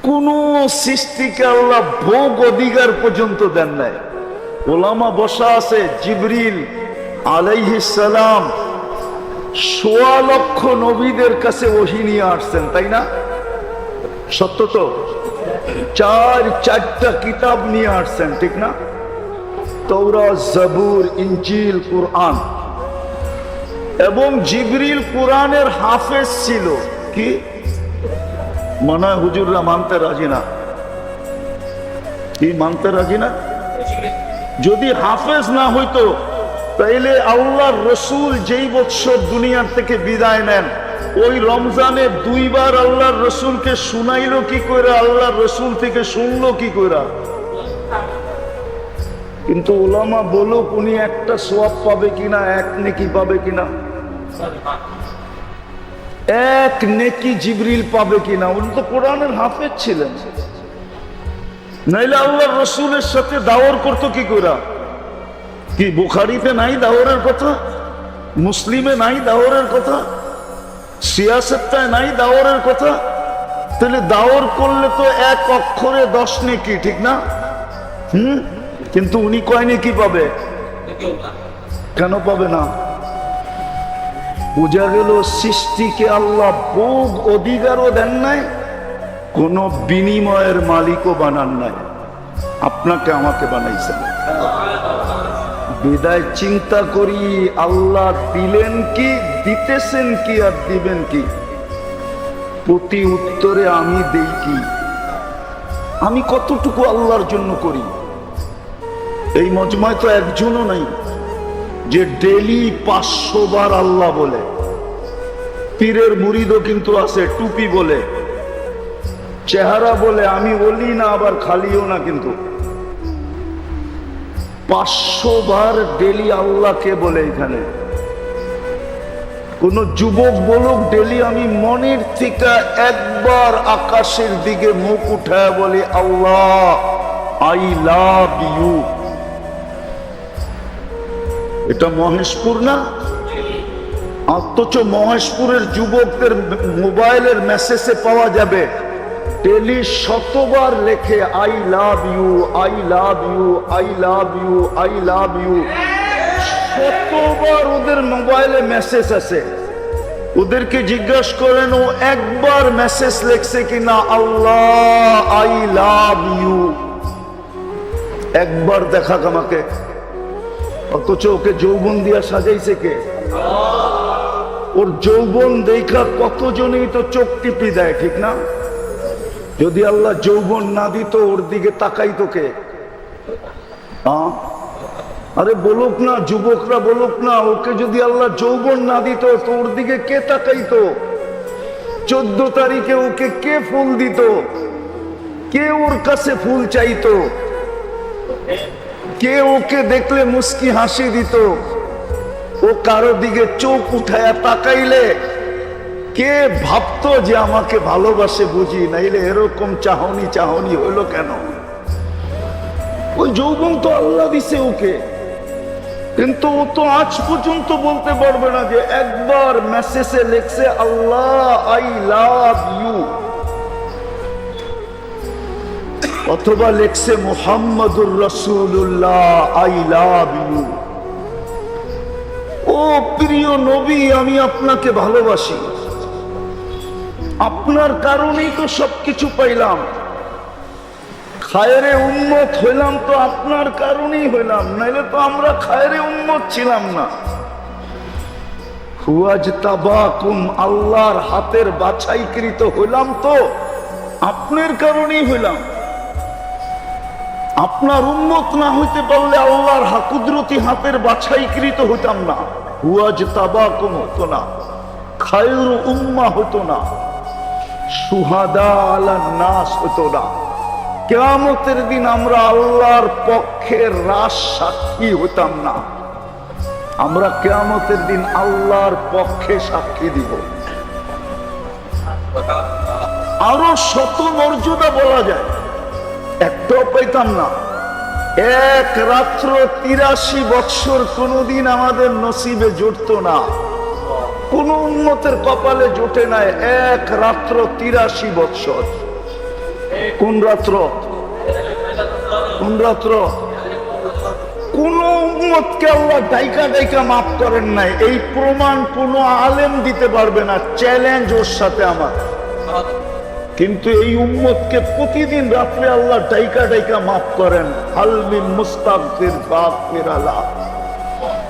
কোন সৃষ্টিকে আল্লাহ ভোগ অধিকার পর্যন্ত দেন নাই। ওলামা বসা আছে, জিবরিল আলাইহিস সালাম ১৬ লক্ষ নবীদের কাছে ওহী নিয়ে আসছেন, তাই না? সত্য তো? চারটা কিতাব নিয়ে আসছেন, ঠিক না? তাওরাত, জাবুর, ইনজিল, কুরআন। এবং জিবরিল কোরআনের হাফেজ ছিল। কি মনে হয় হুজুররা মানতে রাজি না? কি মানতে রাজি না? যদি হাফেজ না হইতো তাইলে আল্লাহর রসুল যেই বৎসর দুনিয়ার থেকে বিদায় নেন, ওই রমজানে 2 বার আল্লাহর রসুলকে শুনাইলো কি করে, আল্লাহর রসুল থেকে শুনলো কি করে? কিন্তু ওলামা বলুক উনি একটা সওয়াব পাবে কিনা, এক নেকি পাবে কিনা, এক নেকি জিবরিল পাবে কিনা। উনি তো কোরআনের হাফেজ ছিলেন, নাইলে আল্লাহর রসুলের সাথে দাওয়ার করতো কি করে? কি বুখারীতে নাই দাওয়ারের কথা? মুসলিমে নাই দাওয়ারের কথা? সিয়াসতটায় নাই দাওয়ারের কথা? তাহলে দাওয়ার করলে তো এক অক্ষরে 10 নেকি, ঠিক না? কিন্তু উনি কয় নেকি পাবে? কেন পাবে না? বোঝা গেল সৃষ্টিকে আল্লাহ ভোগ অধিকারও দেন নাই, কোন বিনিময়ের মালিকও বানান নাই। আপনাকে আমাকে বানাইছেন। বিদায় চিন্তা করি, আল্লাহ দিলেন কি, দিতেছেন কি, আর দিবেন কি? প্রতি উত্তরে আমি দেই কি? আমি কতটুকু আল্লাহর জন্য করি? এই মজমায় তো একজনও নাই যে ডেলি 500 বার আল্লাহ বলে। পীরের মুরিদও কিন্তু আছে, টুপি বলে, চেহারা বলে, আমি বলি না আবার খালিও না, কিন্তু 500 বার ডেলি আল্লাহকে বলে। এখানে কোন যুবক বলুক ডেলি আমি মনের থেকে একবার আকাশের দিকে মুখ উঠায় বলি আল্লাহ আই লাভ ইউ। এটা মহেশপুর না? অথচ মহেশপুরের যুবকদের মোবাইলের মেসেজে পাওয়া যাবে ডেলি 100 বার লেখে I love you, I love you, I love you, I love you. 100 বার ওদের মোবাইলে মেসেজ আছে। ওদেরকে জিজ্ঞাসা করেন ও একবার মেসেজ লেখছে কিনা আল্লাহ আই লাভ ইউ? একবার দেখাক আমাকে। অথচ ওকে যৌবন দিয়া সাজাইছে কে? ওর যৌবন দেখা কতজনই তো চোখ টিপি দেয়, ঠিক না? যদি আল্লাহ যৌবন না দিত ওর দিকে তাকাইতো কে? আরে বলুক না, যুবকরা বলুক না, ওকে যদি আল্লাহ যৌবন না দিত তো ওর দিকে কে তাকাইতো? 14 তারিখে ওকে কে ফুল দিত? কে ওর কাছে ফুল চাইতো? কে ওকে দেখলে মুস্কি হাসি দিত? ও কারো দিকে চোখ উঠায়া তাকাইলে কে ভাবতো যে আমাকে ভালোবাসে বুঝি? নাইলে এরকম চাহনি চাহনি হইলো কেন? ওই যৌবন তো আল্লাহ দিছে ওকে, কিন্তু ও তো আজ পর্যন্ত বলতে পারবে না যে একবার মেসেজে লেখছে আল্লাহ আই লাভ ইউ, অথবা লেখছে মুহাম্মাদুর রাসূলুল্লাহ আই লাভ ইউ। ও প্রিয় নবী, আমি আপনাকে ভালোবাসি, আপনার কারণেই তো সবকিছু পাইলাম। খায়রে উম্মত হইলাম তো আপনার কারণেই হইলাম, নাইলে তো আমরা খায়রে উম্মত ছিলাম না। হুয়াজতাবাকুম, আল্লাহর হাতের বাছাইকৃত হইলাম তো আপনার কারণেই হইলাম। আপনার উম্মত না হইতে পারলে আল্লাহর কুদরতি হাতের বাছাইকৃত হইতাম না। হুয়াজতাবাকুম হতো না, খায়রু উম্মাহ হতো না, শুহাদা আলান নাস হতো না। কিয়ামতের দিন আমরা আল্লাহর পক্ষে রাজ সাক্ষী হইতাম না। আমরা কিয়ামতের দিন আল্লাহর পক্ষে সাক্ষী দিব। আরো শত মর্যাদা বলা যায়, একটাও পাইতাম না। এক রাত্র 83 বৎসর কোনদিন আমাদের নসিবে জুটত না, কোন উম্মতের কপালে জোটে নাই এক রাত্র 83 বৎসর। কোন রাত্র? কোন রাত্র? কোন উম্মতকে আল্লাহ ডাইকা ডাইকা মাফ করেন নাই, এই প্রমাণ কোন আলেম দিতে পারবে না। চ্যালেঞ্জ ওর সাথে আমার। কিন্তু এই উম্মতকে প্রতিদিন রাত্রে আল্লাহ ডাইকা ডাইকা মাফ করেন। হাল মিন মুস্তাগফির ফাগফির আলা,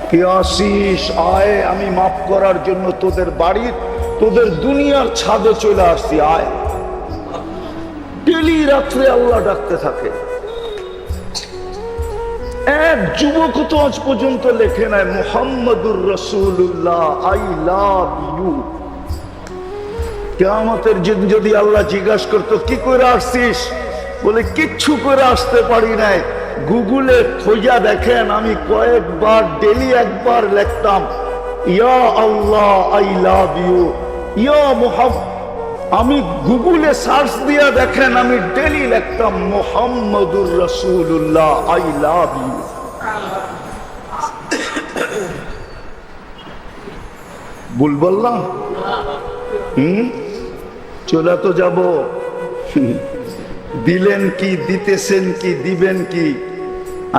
কি আসিস আয়, আমি মাফ করার জন্য তোদের বাড়ির, তোদের দুনিয়ার ছাদে চলে আসছি, আয়। ডেলি রাত্রে আল্লাহ ডাকতে থাকে। এক যুবক তো আজ পর্যন্ত লেখে নাই মুহাম্মাদুর রাসূলুল্লাহ, আই লাভ ইউ। কিয়ামতের দিন যদি আল্লাহ জিজ্ঞাসা করতো কি করে আসছিস, বলে কিচ্ছু করে আসতে পারি নাই। গুগলে খোঁজা দেখেন, আমি কয়েকবার ডেলি একবার লিখতাম ইয়া আল্লাহ আই লাভ ইউ, ইয়া মুহাম্মদ। আমি গুগলে সার্চ দিয়া দেখেন, আমি ডেলি লিখতাম মুহাম্মাদুর রাসূলুল্লাহ, আই লাভ ইউ। ভুল বললাম? চলে তো যাব। দিলেন কি, দিতেছেন কি, দিবেন কি,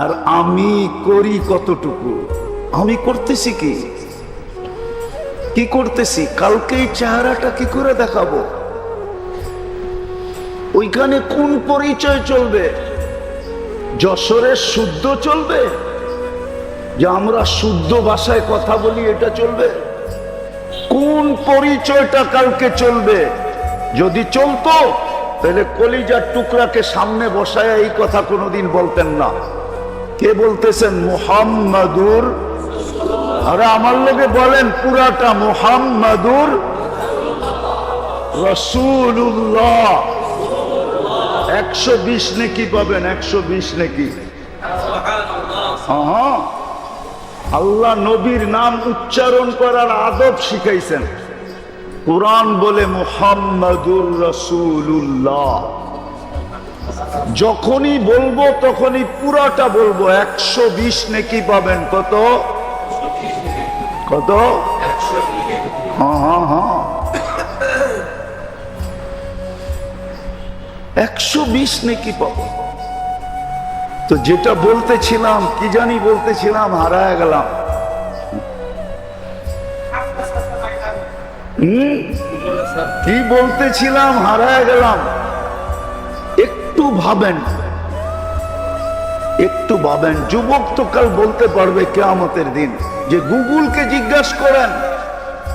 আর আমি করি কতটুকু? আমি করতেছি কি, কি করতেছি? কালকে এই চেহারাটা কি করে দেখাবো? ওইখানে কোন পরিচয় চলবে? যশোরের শুদ্ধ চলবে, যে আমরা শুদ্ধ ভাষায় কথা বলি, এটা চলবে? কোন পরিচয়টা কালকে চলবে? যদি চলতো তাহলে কলিজার টুকরাকে সামনে বসায় এই কথা কোনোদিন বলতেন না। কে বলতেছেন? মুহাম্মাদুর। আরে আমার লোকে বলেন পুরাটা, মুহাম্মাদুর রাসূলুল্লাহ। 120 নেকি পাবেন, 120 নেকি। আল্লাহ নবীর নাম উচ্চারণ করার আদব শিখাইছেন। কুরআন বলে মুহাম্মাদুর রাসূলুল্লাহ। যখনই বলবো তখনই পুরাটা বলবো, 120 নেকি পাবেন। কত? কত? 120 নেকি পাবো। তো যেটা বলতেছিলাম, কি জানি বলতেছিলাম, হারায় গেলাম। কি বলতেছিলাম, হারায় গেলাম। একটু ভাবেন, একটু ভাবেন। যুবক তো কাল বলতে পারবে কিয়ামতের দিন, যে গুগলকে জিজ্ঞাসা করেন,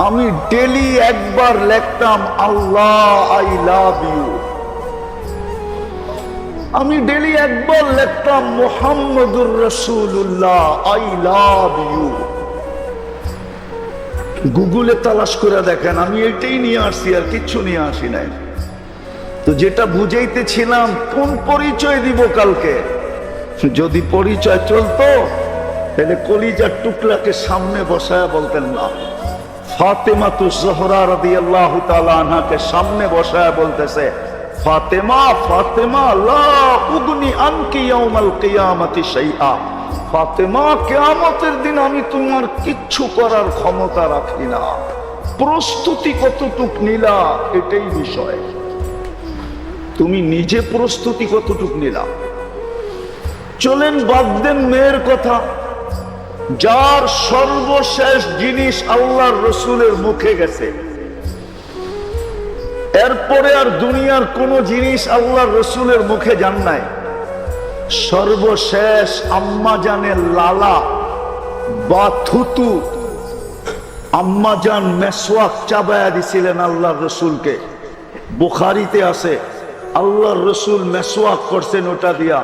আমি ডেলি একবার লিখতাম আল্লাহ আই লাভ ইউ। আমি ডেলি একবার লিখতাম মুহাম্মাদুর রাসূলুল্লাহ, আই লাভ ইউ। গুগলে তালাশ করে দেখেন, আমি এটাই নিয়ে আসছি, আর কিচ্ছু নিয়ে আসি নাই। তো যেটা বুঝাইতেছিলাম, কোন পরিচয় দিব কালকে? যদি পরিচয় চলতো তাহলে কলিজার টুকরাকে সামনে বসায় বলতেন না। ফাতেমাতুজ জোহরা রাদিয়াল্লাহু তাআলা আনহাকে সামনে বসায় বলতেছে, ফাতেমা ফাতেমা লা উগনি আনকি ইয়াউমাল কিয়ামাতি শাইআ। ফাতেমা, কিয়ামতের দিন আমি তোমার কিচ্ছু করার ক্ষমতা রাখি না। প্রস্তুতি কতটুক নিলা, এটাই বিষয়। তুমি নিজে প্রস্তুতি কতটুক নিলা? চলেন বাদ দেন মেয়ের কথা। যার সর্বশেষ জিনিস আল্লাহর রসুলের মুখে গেছে, এরপরে আর দুনিয়ার কোন জিনিস আল্লাহর রসুলের মুখে যান নাই। সর্বশেষ আম্মাজানের লালা বা থুতু, আম্মাজান মেসওয়াক চাবায়া দিছিলেন আল্লাহর রসুলকে। বুখারীতে আছে, আল্লাহর রসুল মেসওয়াক করছেন ওটা দিয়া,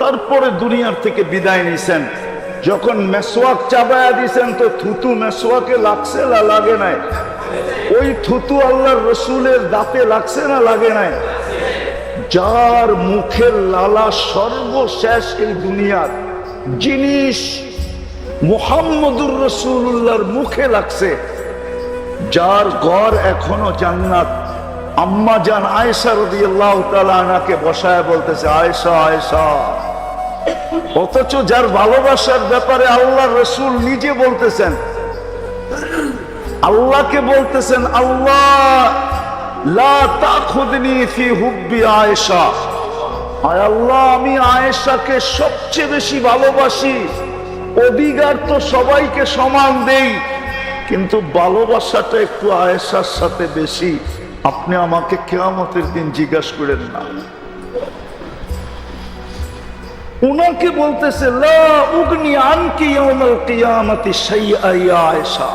তারপরে দুনিয়ার থেকে বিদায় নিছেন। যখন মেসওয়াক চাবায়া দিছেন, তো থুতু মেসওয়াকে লাগছে না লাগে নাই? ওই থুতু আল্লাহর রসুলের দাঁতে লাগছে না লাগে নাই? যার মুখের লালা সর্বশেষ এই দুনিয়ার জিনিস মুহাম্মদুর রাসূলুল্লাহর মুখে লাগছে, যার ঘর এখনো জান্নাত, আম্মা জান আয়েশা রাদিয়াল্লাহু তাআলা আনহাকে বসায় বলতেছে, আয়েশা আয়েশা। অথচ যার ভালোবাসার ব্যাপারে আল্লাহর রাসূল নিজে বলতেছেন, আল্লাহকে বলতেছেন, আল্লাহ লা তাখুদনি ফি হুব্বি আয়েশা, আয় আল্লাহ, আমি আয়েশাকে সবচেয়ে বেশি ভালোবাসি, অধিকার তো সবাইকে সমান দেই, কিন্তু ভালোবাসাটা একটু আয়েশার সাথে বেশি। আপনি আমাকে কিয়ামতের দিন জিজ্ঞাসা করেন না। উনাকে বলতেছে লা উগনি আনকি ইয়াউমাল কিয়ামতি শাইআ ইয়া আয়েশা,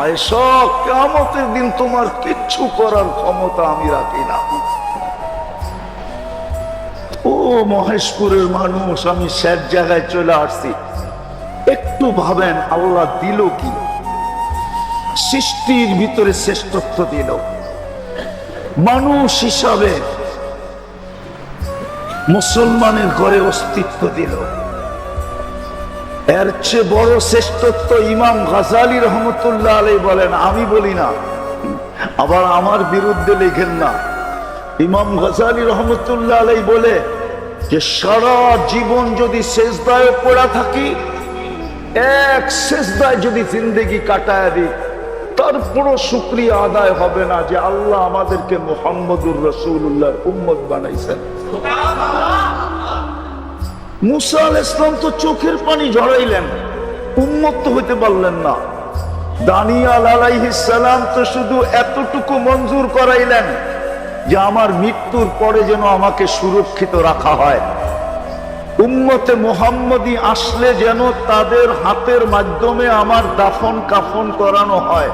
আয়েশা কিয়ামতের দিন তোমার কিচ্ছু করার ক্ষমতা আমি রাখি না। ও মহেশপুরের মানুষ, আমি শেষ জায়গায় চলে আসছি। একটু ভাবেন, আল্লাহ দিল কি? সৃষ্টির ভিতরে শ্রেষ্ঠত্ব দিল, মানুষ হিসাবে মুসলমানের ঘরে অস্তিত্ব দিল। এর চেয়ে বড় শ্রেষ্ঠত্ব ইমাম গাজালি রহমতুল্লাহ আলাইহি বলেন, আমি বলি না, আবার আমার বিরুদ্ধে লেখেন না। ইমাম গাজালি রহমতুল্লাহ আলাইহি বলে যে সারা জীবন যদি সেজদায় পড়া থাকি, এক সেজদায় যদি জিন্দেগি কাটায় দিই, তারপরও শুকরিয়া আদায় হবে না যে আল্লাহ আমাদেরকে মুহাম্মদুর রাসূলুল্লাহর উম্মত বানাইছেন। মুসা আলাইহিস সালাম তো চোখের পানি ঝরাইলেন, উম্মত তো হইতে পারলেন না। দানিয়াল আলাইহিস সালাম তো শুধু এতটুকু মঞ্জুর করাইলেন যে আমার মৃত্যুর পরে যেন আমাকে সুরক্ষিত রাখা হয়, উম্মতে মুহাম্মদী আসলে যেন তাদের হাতের মাধ্যমে আমার দাফন কাফন করানো হয়।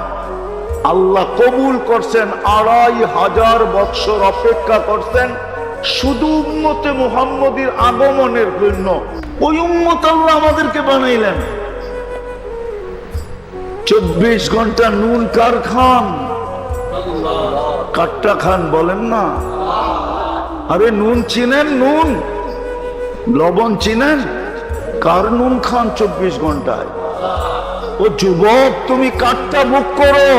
আল্লাহ কবুল করছেন, ২৫০০ বৎসর অপেক্ষা করছেন শুধু উম্মতে মুহাম্মদীর আগমনের জন্য। ওই উম্মত আল্লাহ আমাদেরকে বানাইলেন। ২৪ ঘন্টা নুন কার খান? কাট্টা খান বলেন না? আরে নুন চিনেন? নুন লবণ চিনেন? কার নুন খান ২৪ ঘন্টায়? ও যুবক, তুমি কাঠটা ভোগ করো।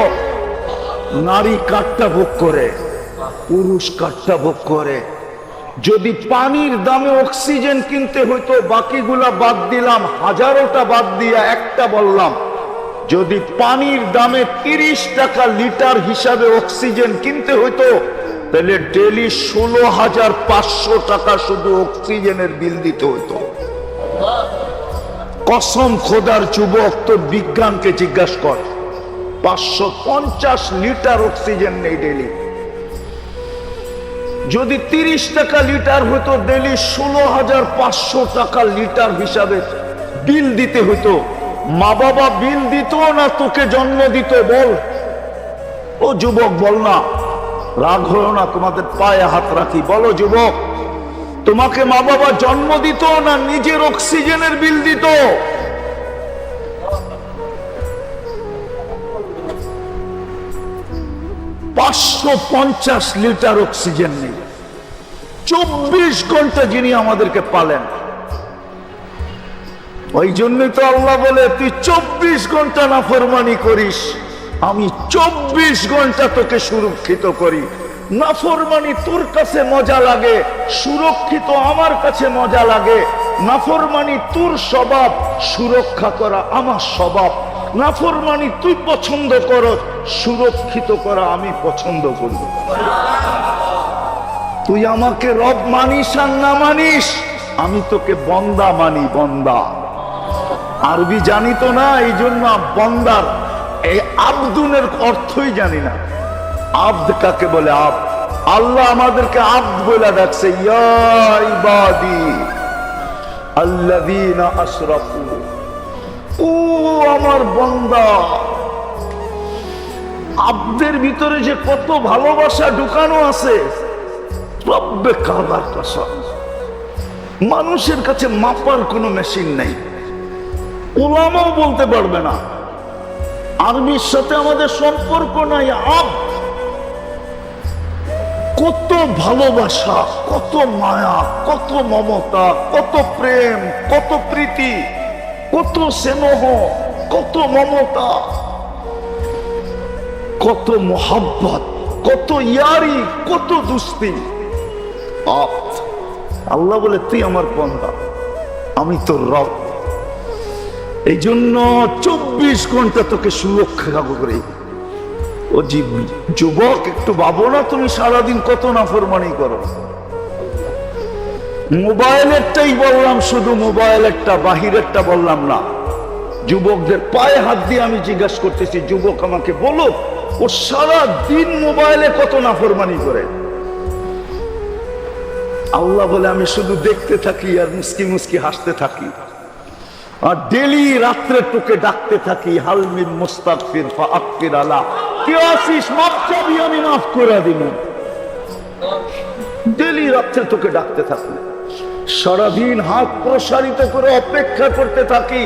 নারী কাঠটা ভোগ করে, পুরুষ কাঠটা ভোগ করে। যদি পানির দামে অক্সিজেন কিনতে হইতো, বাকিগুলা বাদ দিলাম, ১০০০টা বাদ দিয়া একটা বললাম, যদি পানির দামে ৩০ টাকা লিটার হিসাবে অক্সিজেন কিনতে হইতো, তাহলে ডেলি ১৬,৫০০ টাকা শুধু অক্সিজেনের বিল দিতে হইতো। কসম খোদার যুবক, তো বিজ্ঞানকে জিজ্ঞাসা কর, ৫৫০ লিটার অক্সিজেন নেই ডেলি। যদি ৩০ টাকা লিটার হইতো, ডেলি ১৬,৫০০ টাকা লিটার হিসাবে বিল দিতে হইতো। মা বাবা বিল দিত না তোকে জন্ম দিত? বল ও যুবক, বল না, রাগ হলো না, তোমাদের পায়ে হাত রাখি। বলো যুবক, তোমাকে মা বাবা জন্ম দিত না নিজের অক্সিজেনের বিল দিত? ৫৫০ লিটার অক্সিজেন নেই। ২৪ ঘন্টা যিনি আমাদেরকে পালেন। ওই জন্যই তো আল্লাহ বলে, তুই ২৪ ঘন্টা নাফরমানি করিস, আমি ২৪ ঘন্টা তোকে সুরক্ষিত করি। নাফরমানি তোর কাছে মজা লাগে, সুরক্ষিত আমার কাছে মজা লাগে। নাফরমানি তোর স্বভাব, সুরক্ষা করা আমার স্বভাব। নাফরমানি তুই পছন্দ কর, সুরক্ষিত করা আমি পছন্দ করব। তুই আমাকে রব মানিস আর না মানিস, আমি তোকে বন্দা মানি। বন্দা আরবি জানি তো না, এই জন্য বন্দার এই আব্দুনের অর্থই জানি না। আব্দ কাকে বলে? আব্দ। আল্লাহ আমাদেরকে আব্দ বলে ডাকছে, ইয়া ইবাদি আল্লাযীনা আশরাফু, ও আমার বান্দা। আব্দের ভিতরে যে কত ভালোবাসা ঢুকানো আছে, রব্বে কাবার কসম। মানুষের কাছে মাপার কোনো মেশিন নাই, ওলামাও বলতে পারবে না। আরবির সাথে আমাদের সম্পর্ক নাই। আব্দ, কত ভালোবাসা, কত মায়া, কত মমতা, কত প্রেম, কত প্রীতি, কত স্নেহ, কত মমতা, কত মোহাব্বত, কত ইয়ারি, কত দুস্তি। আল্লাহ বলে, তুই আমার বান্দা, আমি তোর রব। এই জন্য ২৪ ঘন্টা তোকে সুরক্ষা করে। ও যুবক, একটু ভাবো না, তুমি সারাদিন কত নাফরমানি করো। মোবাইলেরটাই বললাম, শুধু মোবাইলেরটা, বাহিরেরটা বললাম না। যুবকদের পায়ে হাত দিয়ে আমি জিজ্ঞাসা করতেছি, যুবক আমাকে বলো, ও সারা দিন মোবাইলে কত নাফরমানি করে? আল্লাহ বলে আমি শুধু দেখতে থাকি আর মুস্কি মুস্কি হাসতে থাকি, আর ডেলি রাত্রে তোকে ডাকতে থাকি, হালমিন মুস্তাগফির ফাআগফির আলা, কে আসিস মাফ চাবি, আমি মাফ করে দিব। ডেলি রাত্রে তোকে ডাকতে থাকি, সারাদিন হাত প্রসারিত করে অপেক্ষা করতে থাকি।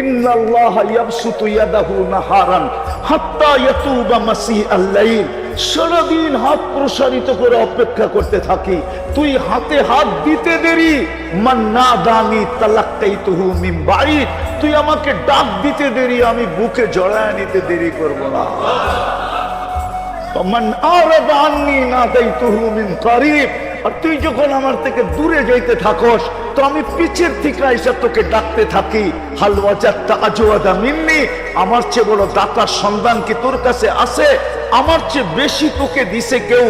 ইন্নাল্লাহা ইয়াবসুতু ইয়াদাহু নাহারান হাত্তা ইয়াতুবা মাসিআল লাইল, সারাদিন হাত প্রসারিত করে অপেক্ষা করতে থাকি, তুই হাতে হাত দিতে দেরি। মান নাদানি তালাক্কাইতুহু মিন বাঈদ, তুই আমাকে ডাক দিতে দেরি, আমি বুকে জড়ায় নিতে দেরি করব না। মান আরাদা আন্নী নাদাইতুহু মিন কারীব, আর তুই যখন আমার থেকে দূরে যাইতে থাকস তো আমি পিছের থেকে এসে তোকে ডাকতে থাকি। হাল ওয়াজাদতা আজওয়াদা মিন্নি, আমার চেয়ে বড় দাতার সন্ধান কি তোর কাছে আছে? আমার চেয়ে বেশি তোকে দিছে কেউ,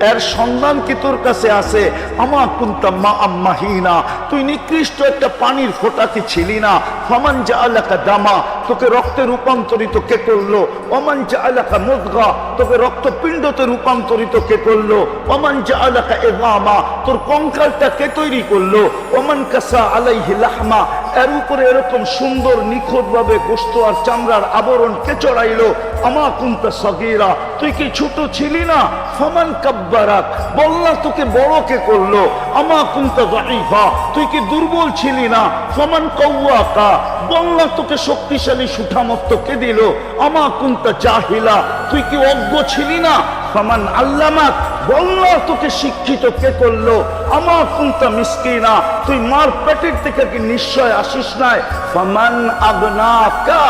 এর সন্ধান কি তোর কাছে আছে? আমা কুনতা মা আম্মাহিনা, তুই নিকৃষ্ট একটা পানির ফোঁটা কি ছিলি না? ফামান জাআলাকা দামা, তোকে রক্তে রূপান্তরিত কে করলো? ওমান জাআলাকা মুদগা, তোকে রক্তপিণ্ডতে রূপান্তরিত কে করলো? ওমান জাআলাকা ইযামা, তোর কঙ্কালটা কে তৈরি করলো? ওমান কাসা আলাইহি লাহমা, এর উপরে এরকম সুন্দর নিখুঁত ভাবে গোশত আর চামড়ার আবরণ কে চড়াইলো? আমা কুনতা সগীরা, তুই কি ছোট ছিলি না? ফামান কাব্বারাক, বল্লা তোকে বড় কে করলো? আমা কুনতা যায়ীফা, তুই কি দুর্বল ছিলি না? ফামান কাওয়াকা, বল্লা তোকে শক্তিশালী সুঠামত্ত কে দিল? আমা কুনতা জাহিলা, তুই কি অজ্ঞ ছিলি না? ফামান আল্লামাক, বল্লা তোকে শিক্ষিত কে করলো? আমা কুনতা মিসকিনা, তুই মার পেটের থেকে কি নিশ্চয় আসিস নাই? ফামান আগনাকা,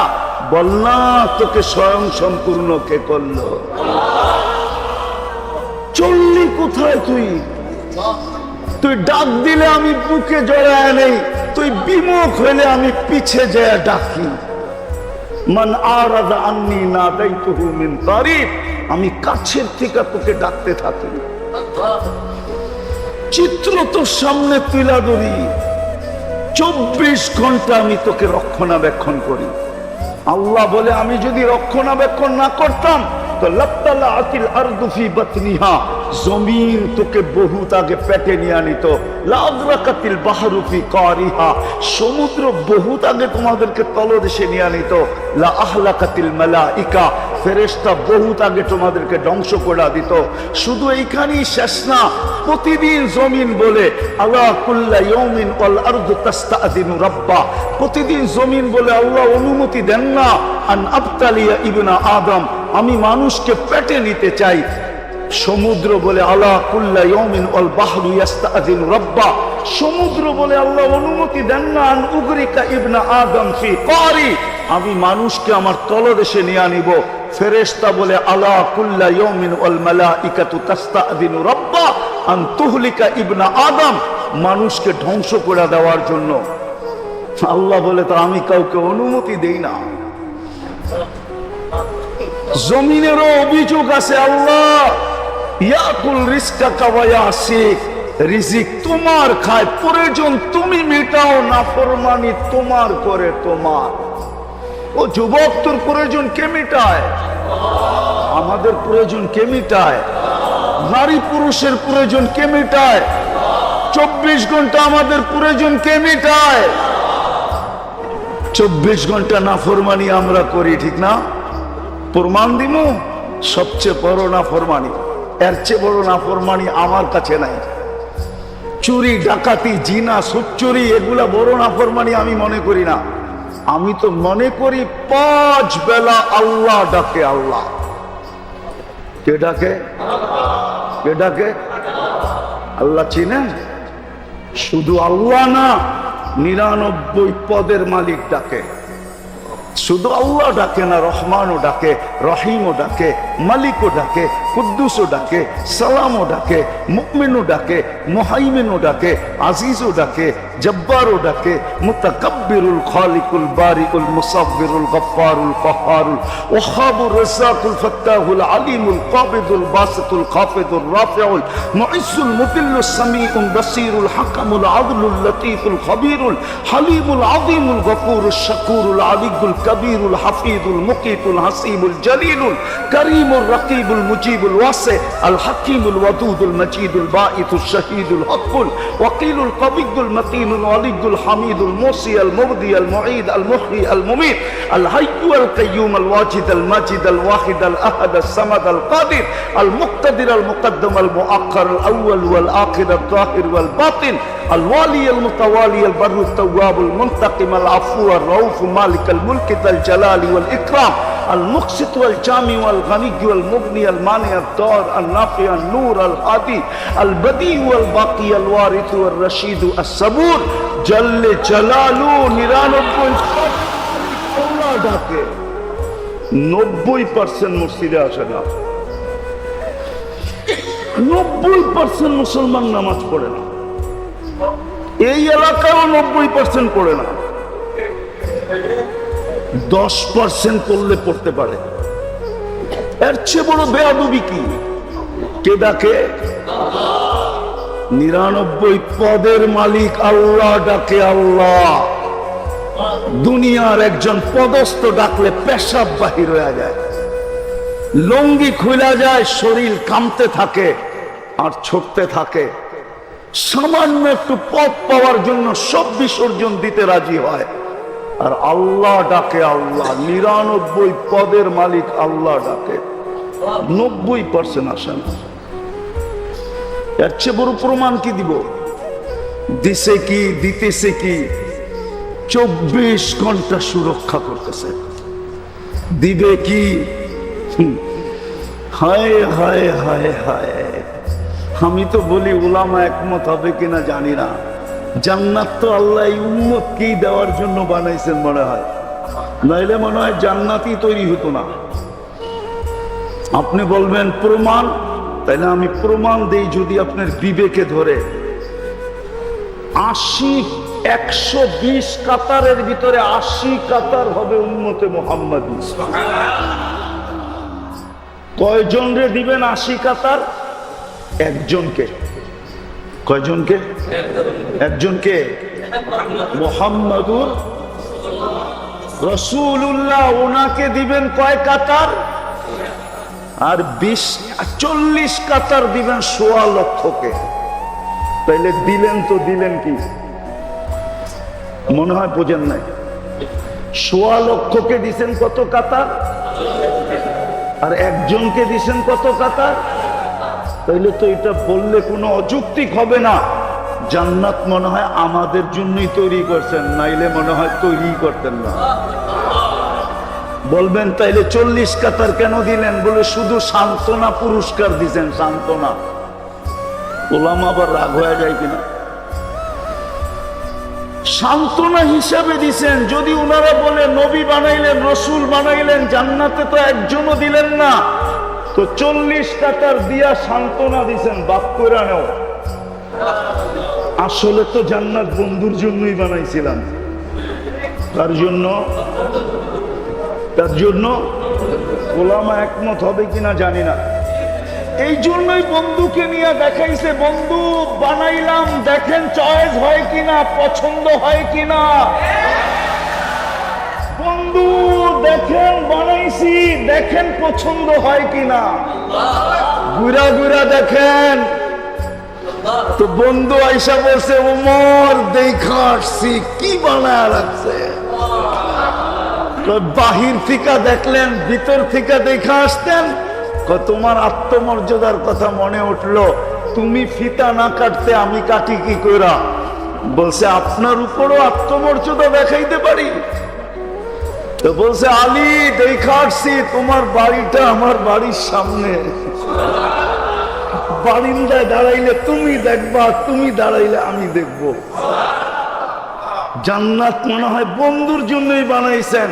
বল্লা তোকে স্বয়ং সম্পূর্ণ কে করলো? চললি কোথায় তুই? তুই ডাক দিলে আমি বুকে জড়ায় নেই, তুই বিমুখ হইলে আমি পিছে যায় ডাকি। মান আরাদা আন্নী নাদাইতুহু মিন কারীব, আমি কাছের থেকে তোকে ডাকতে থাকি। চিত্র তোর সামনে তুলা ধরি, 24 ঘন্টা আমি তোকে রক্ষণাবেক্ষণ করি। আল্লাহ বলে আমি যদি রক্ষণাবেক্ষণ না করতাম তো লাত্তালাআতিল আরদু ফি বাতনিহা, জমিন তোকে বহুত আগে পেটে নিয়ে নিত। লাআদরাকাতিল বাহরু ফি কারিহা, সমুদ্র বহুত আগে তোমাদেরকে তলদেশে নিয়ে নিত। লা আহলাকাতিল মালাইকা, ফেরেশতা বহুত আগে তোমাদেরকে ধ্বংস করে দিত। শুধু এইখানেই শেষ না, প্রতিদিন জমিন বলে আলা কুল্লা ইয়াউমিন ওয়াল আরদু তাস্তাআযিনু রাব্বা, প্রতিদিন জমিন বলে আল্লাহ অনুমতি দেন না আন আবতালিয়া ইবনা আদম, আমি মানুষকে পেটে নিতে চাই। সমুদ্র বলে আলা কুল্লা ইয়াউমিন ওয়াল বাহরু ইস্তাআযিনু রাব্বা, সমুদ্র বলে আল্লাহ অনুমতি দেন না আন উগরিকা ইবনা আদম ফি কারি, আমি মানুষকে আমার তলদেশে নিয়ে আনিব। ফেরেশতা বলে আলা কুল্লা ইয়াউমিন ওয়াল মালাইকাতু তাস্তাআযিনু রাব্বা আন তুহলিকা ইবনা আদম, মানুষকে ধ্বংস করে দেওয়ার জন্য। আল্লাহ বলে তো আমি কাউকে অনুমতি দেই না। জমিনেরও অভিযোগ আছে, আল্লাহ ইয়াকুল রিজকাকা ওয়া ইয়াসিক, রিজিক তোমার খায়, প্রয়োজন তুমি মেটাও, নাফরমানি তোমার করে তোমার। ও যুবক, তোর প্রয়োজন কে মেটায়? আমাদের প্রয়োজন কে মেটায়? নারী পুরুষের প্রয়োজন কে মেটায়? 24 ঘন্টা আমাদের প্রয়োজন কে মেটায়? 24 ঘন্টা নাফরমানি আমরা করি, ঠিক না? প্রমাণ দিমু, সবচেয়ে বড় নাফরমানি, এর চেয়ে বড় নাফরমানি আমার কাছে নাই। চুরি, ডাকাতি, জিনা, সুদচুরি, এগুলা বড় নাফরমানি আমি মনে করি না। আমি তো মনে করি 5 বেলা আল্লাহ ডাকে। আল্লাহ কে ডাকে? কে ডাকে? আল্লাহ চিনেন? শুধু আল্লাহ না, 99 পদের মালিক ডাকে। শুধু আল্লাহ ডাকে না, রহমানও ডাকে, রহিমও ডাকে, মালিকও ডাকে, কুদ্দুসও ডাকে, সালামও ডাকে, মুমিনও ডাকে, মুহাইমিনও ডাকে, আজিজও ডাকে, জব্বারও ডাকে, মুতাকাব্বিরুল খালিকুল বারিউল মুসাব্বিরুল গফফারুল কাহ্হারুল ওয়াহাবুর রাজ্জাকুল ফাত্তাহুল আলিমুল কাবিদুল বাসিতুল খাফিদুর রাফিউল মুইজ্জুল মুদিল্লুস সামিউল বাসিরুল হাকামুল আদলুল লতীফুল খবীরুল হালিমুল আযীমুল গফুরুশ শাকুরুল আলিয়ুল কবীরুল হাফিজুল মুকিতুল হাসিবুল জলিলুল করিমুর রকিবুল মুজিবুল ওয়াসি আল হাকিমুল ওয়াদুদুল মজিদুল বাঈতুশ শাহীদুল হকুল ওয়াকিলুল কবিয়ুল মতিনুল ওয়ালিয়ুল হামিদুল মুসি আল মুবদি আল মুঈদ আল মুহয়ি আল মুমীত আল হাইয়্যু আল কাইয়্যুম আল ওয়াজিদ আল মাজিদ আল ওয়াহিদ আল আহাদ আল সামাদ আল কাদির আল মুক্তাদির আল মুকদ্দম আল মুআক্খার আল আউয়াল ওয়াল আখির আল যাহির ওয়াল বাতিন আল ওয়ালি আল মুতাওয়ালি আল বাররু তাওয়াব আল মুনতাকিম আল আফু আর রাউফ মালিক আল মুলক যাল জালালি ওয়াল ইকরাম المقسط والجامع والغني والمغني المانع الضار النافع النور الهادي البديع والباقي الوارث والرشيد الصبور جل جلاله 99 ডাকে 90% মসজিদে আসে না, 90% মুসলমান নামাজ পড়ে না, এই এলাকাও 90% পড়ে না, 10% করলে পড়তে পারে। এর চেয়ে বড় বেয়াদবি কি? কে ডাকে? 99 পদের মালিক আল্লাহ ডাকে। আল্লাহ দুনিয়ার একজন পদস্থ ডাকলে পেশাব বাহির হয়ে যায়, লুঙ্গি খুলে যায়, শরীর কাঁপতে থাকে আর ছুটতে থাকে, সামান্য একটু পদ পাওয়ার জন্য সব বিসর্জন দিতে রাজি হয়। আর আল্লাহ ডাকে আল্লাহ, 99 পদের মালিক আল্লাহ ডাকে, 90% আসে না। এর চেয়ে বড় প্রমাণ কি দিব? দিছে কি, দিতেছে কি? 24 ঘন্টা সুরক্ষা করতেছে। দিবে কি? হায় হায় হায় হায়। আমি তো বলি উলামা একমত হবে কিনা জানি না। জান্নাত তো আল্লাহ এই উম্মতকেই দেওয়ার জন্য বানাইছেন মনে হয়, নাইলে মনে হয় জান্নাতই তৈরি হতো না। আপনি বলবেন প্রমাণ, তাইলে আমি প্রমাণ দেই। যদি আপনার বিবেকে ধরে 120 কাতারের ভিতরে 80 কাতার হবে উম্মতে মুহাম্মাদী। কয়জন রে দিবেন 80 কাতার? একজনকে। কয়জনকে? একজনকে। মুহাম্মাদুর রাসূলুল্লাহ, ওনাকে দিবেন কয় কাতার? আর 40 কাতার দিবেন 1.25 লক্ষকে। তাইলে দিলেন তো দিলেন কি? মনে হয় বোঝেন নাই। 1.25 লক্ষকে দিছেন কত কাতার? আর একজনকে দিছেন কত কাতার? তাইলে তো এটা বললে কোনো অযৌক্তিক হবে না। জান্নাত মনে হয় আমাদের জন্যই তৈরি করছেন, নাইলে মনে হয় তৈরি করতেন না। বলবেন তাইলে 40 কাতার কেন দিলেন? বলে শুধু সান্ত্বনা পুরস্কার দিছেন, সান্ত্বনা। ওলামা আবার রাগ হয়ে যায় কিনা? সান্ত্বনা হিসাবে দিছেন। যদি ওনারা বলে নবী বানাইলেন, রসুল বানাইলেন, জান্নাতে তো একজনও দিলেন না, তো 40 কাতার দিয়া সান্ত্বনা দিছেন, বাপ কইরা নেও। আসলে তো জান্নাত বন্ধুর জন্যই বানাইছিলাম। তার জন্য ওলামা একমত হবে কিনা জানি না। এই জন্যই বন্ধুকে নিয়ে দেখাইছে, বন্ধু বানাইলাম, দেখেন চয়েস হয় কিনা, পছন্দ হয় কিনা। বন্ধু দেখেন বানাইছি, দেখেন পছন্দ হয় কিনা, ঘুরা ঘুরা দেখেন। তো বন্ধু আইসা বলছে, ওমর দেখা আসছি, কি বানায় রাখছে। বাহির থেকে দেখলেন, ভিতর থেকে দেখা আসতেন। তোমার আত্মমর্যাদার কথা মনে উঠলো, তুমি ফিতা না কাটতে আমি কাটি কি কইরা? বলছে আপনার উপরও আত্মমর্যাদা দেখাইতে পারি। তো বলছে আলী দেখা আসছি, তোমার বাড়িটা আমার বাড়ির সামনে, বারিন্দায় দাঁড়াইলে তুমি দেখবা, তুমি দাঁড়াইলে আমি দেখব। জান্নাত মনে হয় বন্ধুর জন্যই বানাইছেন।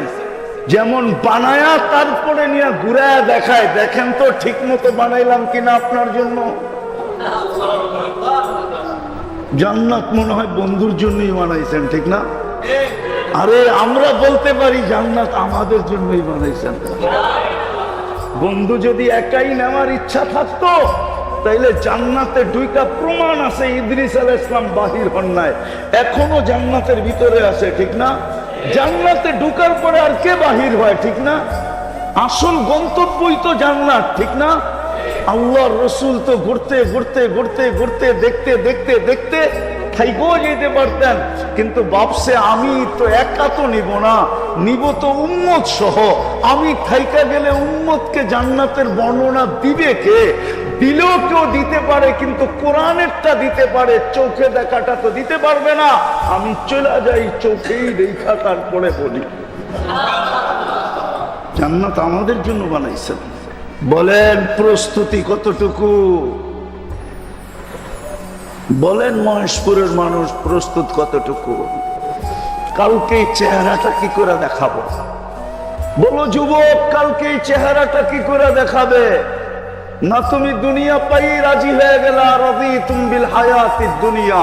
যেমন বানায়া তারপরে নিয়ে ঘুরায়া দেখায়, দেখেন তো ঠিক মতো বানাইলাম কিনা আপনার জন্য। জান্নাত মনে হয় বন্ধুর জন্যই বানাইছেন, ঠিক না? আরে আমরা বলতে পারি জান্নাত আমাদের জন্যই বানাইছেন। বন্ধু যদি একাই নেওয়ার ইচ্ছা থাকতো তাইলে জান্নাতে দুইটা প্রমাণ আছে, ইদ্রিস আলাইহিস সালাম বাহির হন নাই, এখনো জান্নাতের ভিতরে আছে, ঠিক না? জান্নাতে ঢুকার পরে আর কে বাহির হয়, ঠিক না? আসল গন্তব্যই তো জান্নাত, ঠিক না? আল্লাহর রসুল তো ঘুরতে ঘুরতে ঘুরতে ঘুরতে দেখতে দেখতে দেখতে থাইকো যেতে পারতেন, কিন্তু ভাবছে আমি তো একা তো নিব না, নিব তো উম্মত সহ। আমি থাইকা গেলে উম্মতকে জান্নাতের বর্ণনা দিবে কে? দিলেও কেউ দিতে পারে, কিন্তু কোরআনেরটা দিতে পারে, চোখে দেখাটা তো দিতে পারবে না। আমি চলে যাই চোখেই দেখা, তারপরে বলি। জান্নাত আমাদের জন্য বানাইছেন। বলেন প্রস্তুতি কতটুকু? বলেন মহেশপুরের মানুষ প্রস্তুত কতটুকু? কালকে চেহারাটা কি করে দেখাবো? বলো যুবক, কালকে চেহারাটা কি করে দেখাবে? না তুমি দুনিয়া পাই রাজি হয়ে গেলা, রাদিতুম বিল হায়াতিদ দুনিয়া,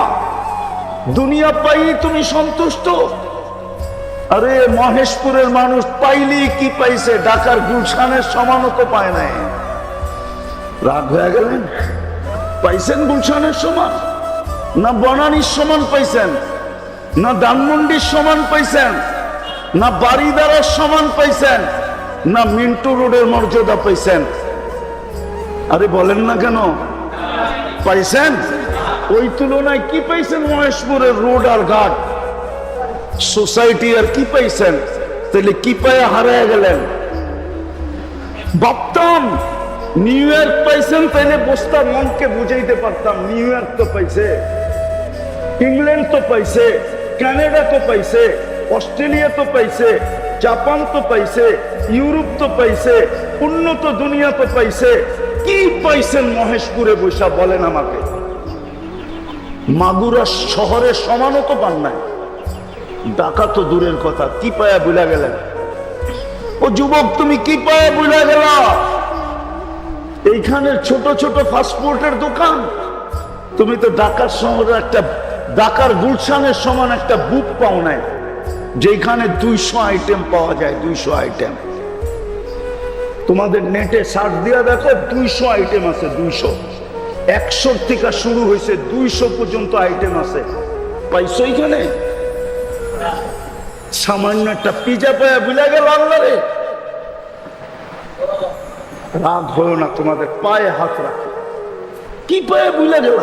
দুনিয়া পাই তুমি সন্তুষ্ট? আরে মহেশপুরের মানুষ পাইলি কি পাইছে? ঢাকার গুলশানের সমানও তো পায় নাই। রাগ হয়ে গেলেন? পাইছেন গুলশানের সমান? না বনানীর সমান পাইছেন? না ধানমন্ডির সমান পাইছেন? না বাড়িদারার সমান পাইছেন? না মিন্টু রোডের মর্যাদা পাইছেন? আরে বলেন না কেন? পাইছেন? ওই তুলনায় কি পাইছেন? মহেশপুরের রোড আর ঘাট সোসাইটি আর কি পাইছেন? তাহলে কি পায়ে হারায় গেলেন? ভাবতাম নিউ ইয়র্ক পাইছেন, তাইলে বসতাম, মনকে বুঝাইতে পারতাম নিউ ইয়র্ক তো পাইছে, ইংল্যান্ড তো পাইছে, কানাডা তো পাইছে, অস্ট্রেলিয়া তো পাইছে, জাপান তো পাইছে, ইউরোপ তো পাইছে, উন্নত দুনিয়া তো পাইছে। কি পাইছেন মহেশপুরে বৈশা বলেন আমাকে? মাগুরা শহরের সমানও তো পান নাই, ঢাকা তো দূরের কথা। কি পায়া বুঝা গেলেন? ও যুবক, তুমি কি পায়া বুঝা গেল? এইখানে ছোট ছোট ফাস্টফুডের দোকান, তুমি তো ঢাকার শহরে একটা, ঢাকার গুলশানের সমান একটা বুক পাও নাই, যেখানে 200 আইটেম পাওয়া যায়। 200 আইটেম তোমাদের নেটে সার্চ দিয়া দেখো, 200 আইটেম আছে। 200, 100 থেকে শুরু হয়েছে, 200 পর্যন্ত আইটেম আছে। পাইছো এখানে? সামান্য একটা পিজা পায়া বুঝা গেল আল্লাহরে। রাগ হলো না, তোমাদের পায়ে হাত রাখো। কি পায়ে বুঝা গেল?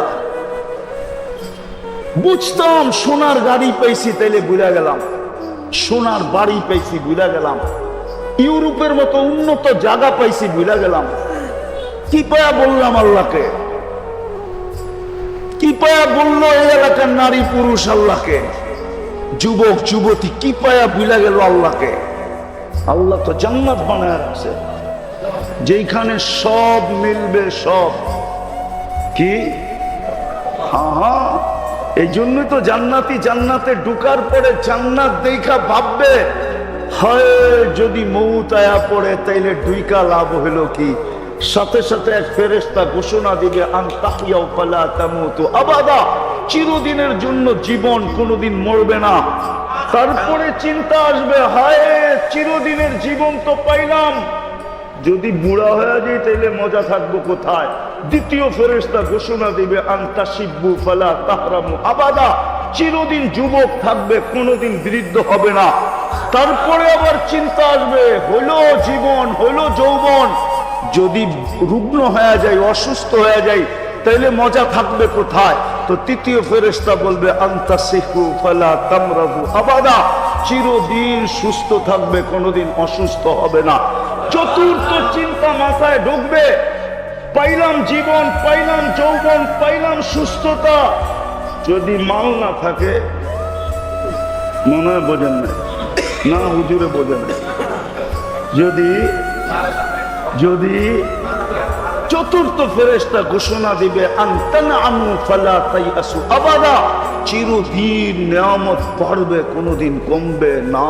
বুঝতাম সোনার গাড়ি পাইছি, তাইলে বুঝা গেলাম। সোনার বাড়ি পাইছি, বুঝা গেলাম। ইউরোপের মতো উন্নত জায়গা পাইছি, বুঝা গেলাম। কি পায়া বললাম আল্লাহকে? কি পায়া বললো এই এলাকার নারী পুরুষ আল্লাহকে? যুবক যুবতী কি পায়া বুঝা গেল আল্লাহকে? আল্লাহ তো জান্নাত বানায় রাখছে, যেখানে সব মিলবে সব। কি? হ্যাঁ হ্যাঁ, এই জন্যই তো জান্নাতি জান্নাতে ঢুকার পরে জান্নাত দেখা ভাববে, হয় যদি মৌত আয়া পড়ে তাইলে ঢুইকা লাভ হইল কি? সাথে সাথে এক ফেরেশতা ঘোষণা দিবে, আনতাহিয়াও ফালা তামুতু আবাদা, চিরদিনের জন্য জীবন, কোনোদিন মরবে না। তারপরে চিন্তা আসবে, হায় চিরদিনের জীবন তো পাইলাম, যদি বুড়া হয়ে যায় তাইলে মজা থাকবো কোথায়? দ্বিতীয় ফেরেশতা ঘোষণা দিবে, আনতাশিব্বু ফালা তাহরামু আবাদা, চিরদিন যুবক থাকবে, কোনোদিন বৃদ্ধ হবে না। তারপরে আবার চিন্তা আসবে, হইলো জীবন, হইলো যৌবন, যদি রুগ্ন হয়ে যায়, অসুস্থ হয়ে যায়, তাইলে মজা থাকবে কোথায়? তো তৃতীয় ফেরেশতা বলবে, আনতাসিহু ফালা তামরাদু আবাদা, চিরদিন সুস্থ থাকবে, কোনোদিন অসুস্থ হবে না। চতুর্থ চিন্তা মাথায় ঢুকবে, পাইলাম জীবন, পাইলাম যৌবন, পাইলাম সুস্থতা, যদি মাল না থাকে, মনে হয় বোঝেন না, না হুজুরে বোঝেন না, যদি যদি চতুর্থ ফেরেশতা ঘোষণা দিবে, আনতানআমু ফালা তাইয়াসু আবাদা, চিরদিন নিয়ামত বাড়বে, কোনোদিন কমবে না।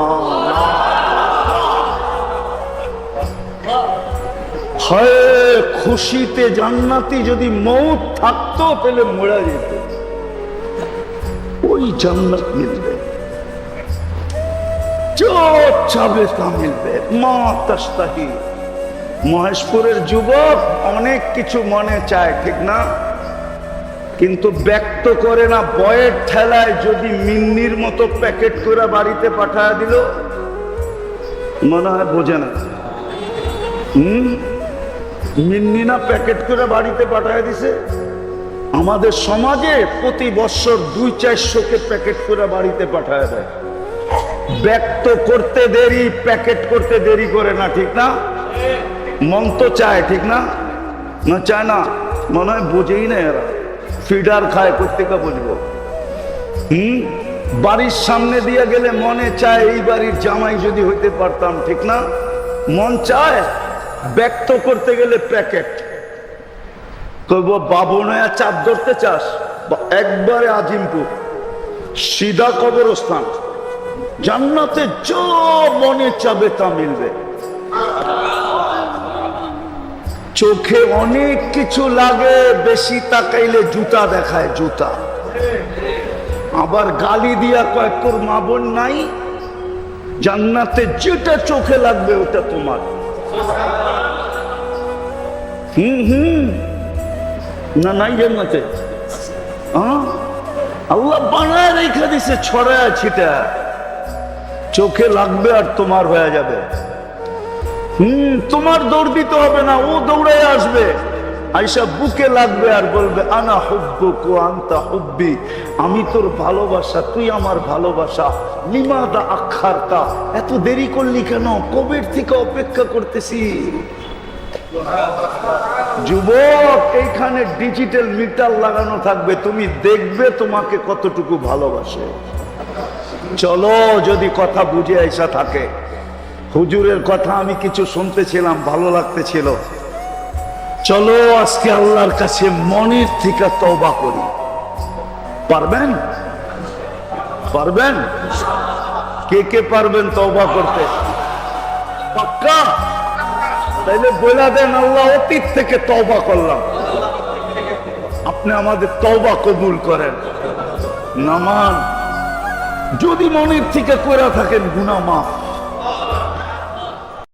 হয় খুশিতে জান্নাতি যদি মৌত থাকতো তাহলে মরে যেত, ওই জান্নাত মিলবে, যা চাবে তা মিলবে। মা তাস্তাহি। মহেশপুরের যুবক অনেক কিছু মনে চায়, ঠিক না? কিন্তু ব্যক্ত করে না। বয়ের ঠেলায় যদি মিন্নির মতো প্যাকেট করে বাড়িতে পাঠায় দিল, মনে হয় বোঝে না। মিন্নি না প্যাকেট করে বাড়িতে পাঠায় দিছে। আমাদের সমাজে প্রতি বছর 200-400 প্যাকেট করে বাড়িতে পাঠায় দেয়। ব্যক্ত করতে দেরি, প্যাকেট করতে দেরি করে না, ঠিক না? মন তো চায়, ঠিক না? না চায় না? মনে হয় বোঝেই না এরা। ফিডার খায়, কোথেকে বুঝবো? বাড়ির সামনে দিয়ে গেলে মনে চায় এই বাড়ির জামাই যদি হইতে পারতাম, ঠিক না? মন চায়। ব্যক্ত করতে গেলে প্যাকেট। কইব বাবনয়া চাপ ধরতে চাস? একবারে আজিমপুর, সিধা কবরস্থান। জান্নাতে যা মনে চাবে তা মিলবে। চোখে অনেক কিছু লাগে, বেশি তাকাইলে জুতা দেখায়, জুতা। আবার গালি দিয়া কয় তোর মা বোন নাই। জান্নাতে যেটা চোখে লাগবে ওটা তোমার। না নাই জান্নাতে? আল্লাহ বানায় রেখে দিছে ছড়ায় ছিটা। চোখে লাগবে আর তোমার হয়ে যাবে। তোমার দৌড় দিতে হবে না, ও দৌড়ে আসবে। আইসা বুকে লাগবে আর বলবে আনা হুব্বুক ওয়া আনতা হুব্বি। আমি তোর ভালোবাসা, তুই আমার ভালোবাসা। লিমাদা আখারতা, এত দেরি করলি কেন? কবের থেকে অপেক্ষা করতেছি। যুবক, এইখানে ডিজিটাল মিটার লাগানো থাকবে, তুমি দেখবে তোমাকে কতটুকু ভালোবাসে। চলো, যদি কথা বুঝে আইসা থাকে। হুজুরের কথা আমি কিছু শুনতেছিলাম, ভালো লাগতেছিল। চলো আজকে আল্লাহর কাছে মনের থেকে তওবা করি। পারবেন? পারবেন? কে কে পারবেন তওবা করতে? পাক্কা? তাইলে বলে দেন, আল্লাহ অতীত থেকে তওবা করলাম, আপনি আমাদের তওবা কবুল করেন। নামান যদি মনের থেকে করে থাকেন, গুনাহ মাফ।